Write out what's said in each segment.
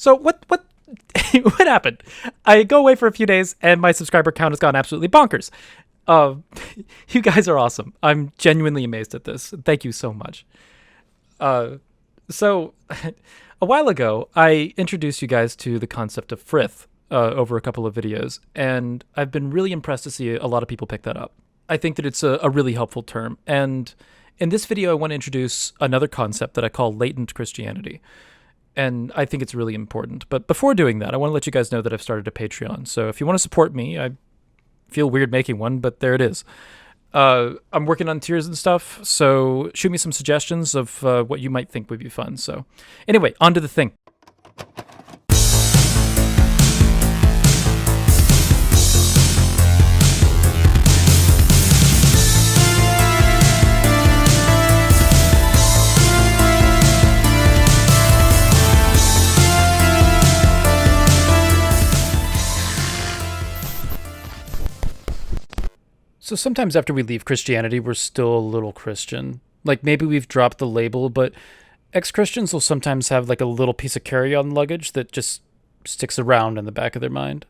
So what what happened? I go away for a few days and my subscriber count has gone absolutely bonkers. Uh, you guys are awesome. I'm genuinely amazed at this. Thank you so much. Uh, so a while ago, I introduced you guys to the concept of frith over a couple of videos, and I've been really impressed to see a lot of people pick that up. I think that it's a really helpful term, and in this video, I want to introduce another concept that I call latent Christianity. And I think it's really important. But before doing that, I want to let you guys know that I've started a Patreon. So if you want to support me, I feel weird making one, but there it is. I'm working on tiers and stuff, so shoot me some suggestions of what you might think would be fun. So anyway, on to the thing. So sometimes after we leave Christianity, we're still a little Christian. Like maybe we've dropped the label, but ex-Christians will sometimes have like a little piece of carry-on luggage that just sticks around in the back of their mind.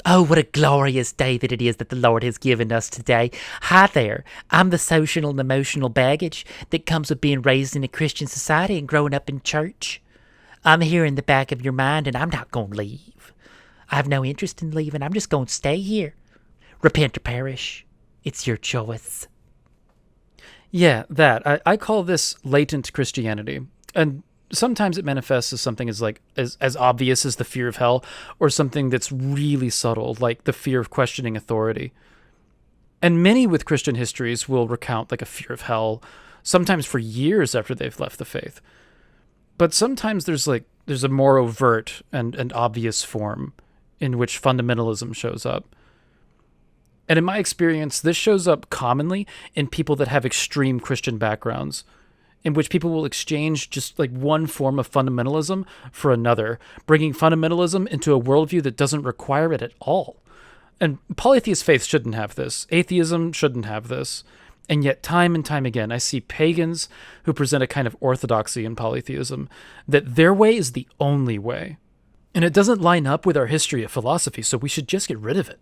Oh, what a glorious day that it is that the Lord has given us today. Hi there. I'm the social and emotional baggage that comes with being raised in a Christian society and growing up in church. I'm here in the back of your mind and I'm not going to leave. I have no interest in leaving. I'm just going to stay here. Repent or perish. It's your choice. Yeah, that. I call this latent Christianity. And sometimes it manifests as something as obvious as the fear of hell, or something that's really subtle, like the fear of questioning authority. And many with Christian histories will recount like a fear of hell, sometimes for years after they've left the faith. But sometimes there's a more overt and obvious form in which fundamentalism shows up. And in my experience, this shows up commonly in people that have extreme Christian backgrounds, in which people will exchange just like one form of fundamentalism for another, bringing fundamentalism into a worldview that doesn't require it at all. And polytheist faith shouldn't have this. Atheism shouldn't have this. And yet time and time again, I see pagans who present a kind of orthodoxy in polytheism, that their way is the only way. And it doesn't line up with our history of philosophy, so we should just get rid of it.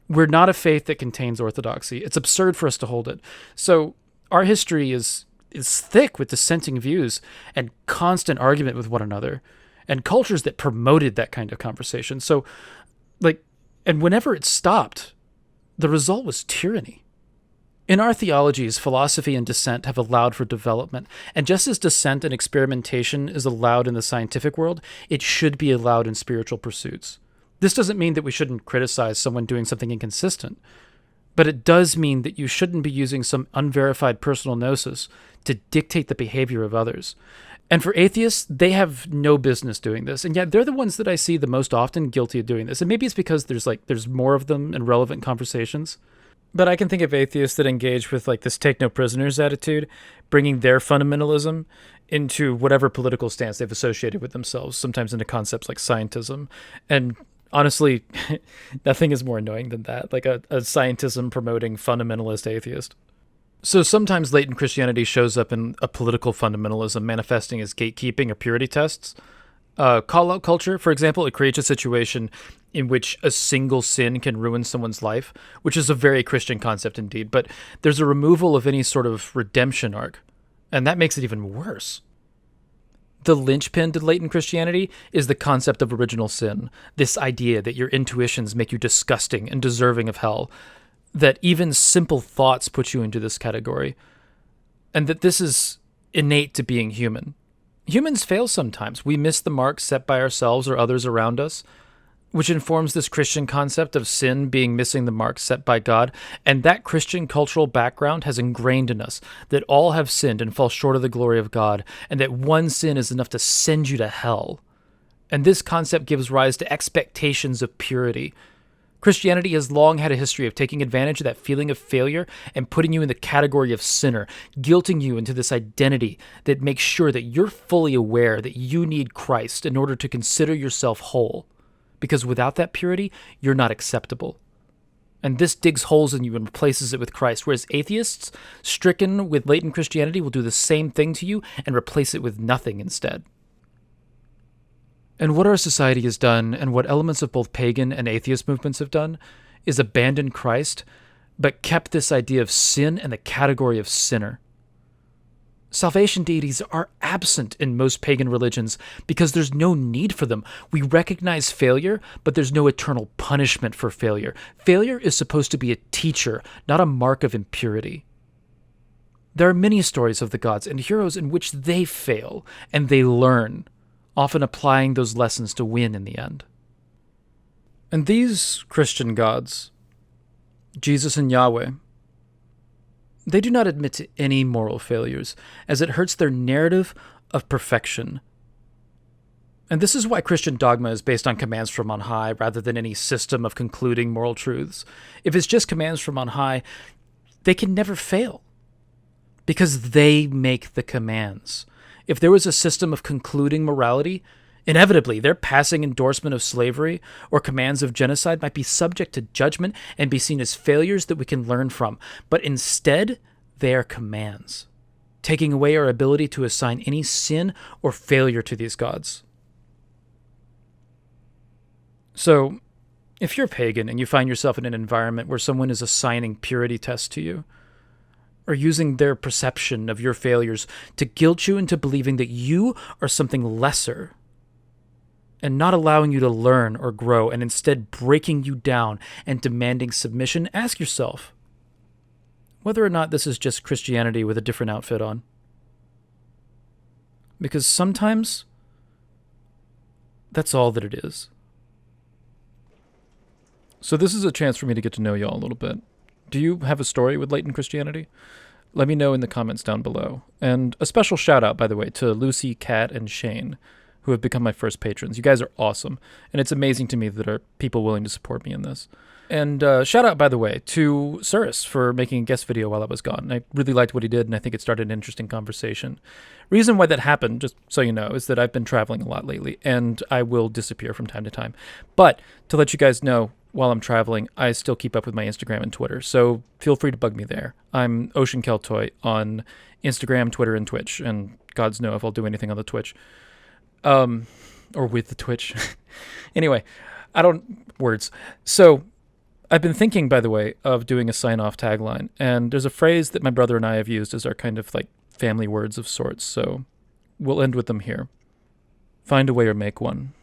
We're not a faith that contains orthodoxy. It's absurd for us to hold it. So our history is thick with dissenting views and constant argument with one another, and cultures that promoted that kind of conversation. So, and whenever it stopped, the result was tyranny. In our theologies, philosophy and dissent have allowed for development. And just as dissent and experimentation is allowed in the scientific world, it should be allowed in spiritual pursuits. This doesn't mean that we shouldn't criticize someone doing something inconsistent, but it does mean that you shouldn't be using some unverified personal gnosis to dictate the behavior of others. And for atheists, they have no business doing this, and yet they're the ones that I see the most often guilty of doing this. And maybe it's because there's more of them in relevant conversations. But I can think of atheists that engage with like this take no prisoners attitude, bringing their fundamentalism into whatever political stance they've associated with themselves, sometimes into concepts like scientism. And honestly, nothing is more annoying than that, like a scientism promoting fundamentalist atheist. So sometimes latent Christianity shows up in a political fundamentalism manifesting as gatekeeping or purity tests. Call-out culture, for example, it creates a situation in which a single sin can ruin someone's life, which is a very Christian concept indeed, but there's a removal of any sort of redemption arc, and that makes it even worse. The linchpin to latent Christianity is the concept of original sin, this idea that your intuitions make you disgusting and deserving of hell, that even simple thoughts put you into this category, and that this is innate to being human. Humans fail sometimes. We miss the mark set by ourselves or others around us, which informs this Christian concept of sin being missing the mark set by God. And that Christian cultural background has ingrained in us that all have sinned and fall short of the glory of God, and that one sin is enough to send you to hell. And this concept gives rise to expectations of purity. Christianity has long had a history of taking advantage of that feeling of failure and putting you in the category of sinner, guilting you into this identity that makes sure that you're fully aware that you need Christ in order to consider yourself whole. Because without that purity, you're not acceptable. And this digs holes in you and replaces it with Christ, whereas atheists, stricken with latent Christianity, will do the same thing to you and replace it with nothing instead. And what our society has done, and what elements of both pagan and atheist movements have done, is abandon Christ, but kept this idea of sin and the category of sinner. Salvation deities are absent in most pagan religions because there's no need for them. We recognize failure, but there's no eternal punishment for failure. Failure is supposed to be a teacher, not a mark of impurity. There are many stories of the gods and heroes in which they fail and they learn, often applying those lessons to win in the end. And these Christian gods, Jesus and Yahweh, they do not admit to any moral failures, as it hurts their narrative of perfection. And this is why Christian dogma is based on commands from on high rather than any system of concluding moral truths. If it's just commands from on high, they can never fail, because they make the commands. If there was a system of concluding morality, inevitably their passing endorsement of slavery or commands of genocide might be subject to judgment and be seen as failures that we can learn from. But instead, they are commands, taking away our ability to assign any sin or failure to these gods. So, if you're pagan and you find yourself in an environment where someone is assigning purity tests to you, or using their perception of your failures to guilt you into believing that you are something lesser, and not allowing you to learn or grow, and instead breaking you down and demanding submission, ask yourself whether or not this is just Christianity with a different outfit on. Because sometimes that's all that it is. So this is a chance for me to get to know y'all a little bit. Do you have a story with latent Christianity? Let me know in the comments down below. And a special shout out, by the way, to Lucy, Kat, and Shane, who have become my first patrons. You guys are awesome. And it's amazing to me that there are people willing to support me in this. And shout out, by the way, to Suris for making a guest video while I was gone. I really liked what he did, and I think it started an interesting conversation. Reason why that happened, just so you know, is that I've been traveling a lot lately, and I will disappear from time to time. But to let you guys know, while I'm traveling, I still keep up with my Instagram and Twitter, so feel free to bug me there. I'm Ocean Keltoi on Instagram, Twitter, and Twitch, and gods know if I'll do anything on the Twitch. Or with the Twitch. Anyway, words. So, I've been thinking, by the way, of doing a sign-off tagline, and there's a phrase that my brother and I have used as our kind of like family words of sorts, so we'll end with them here. Find a way or make one.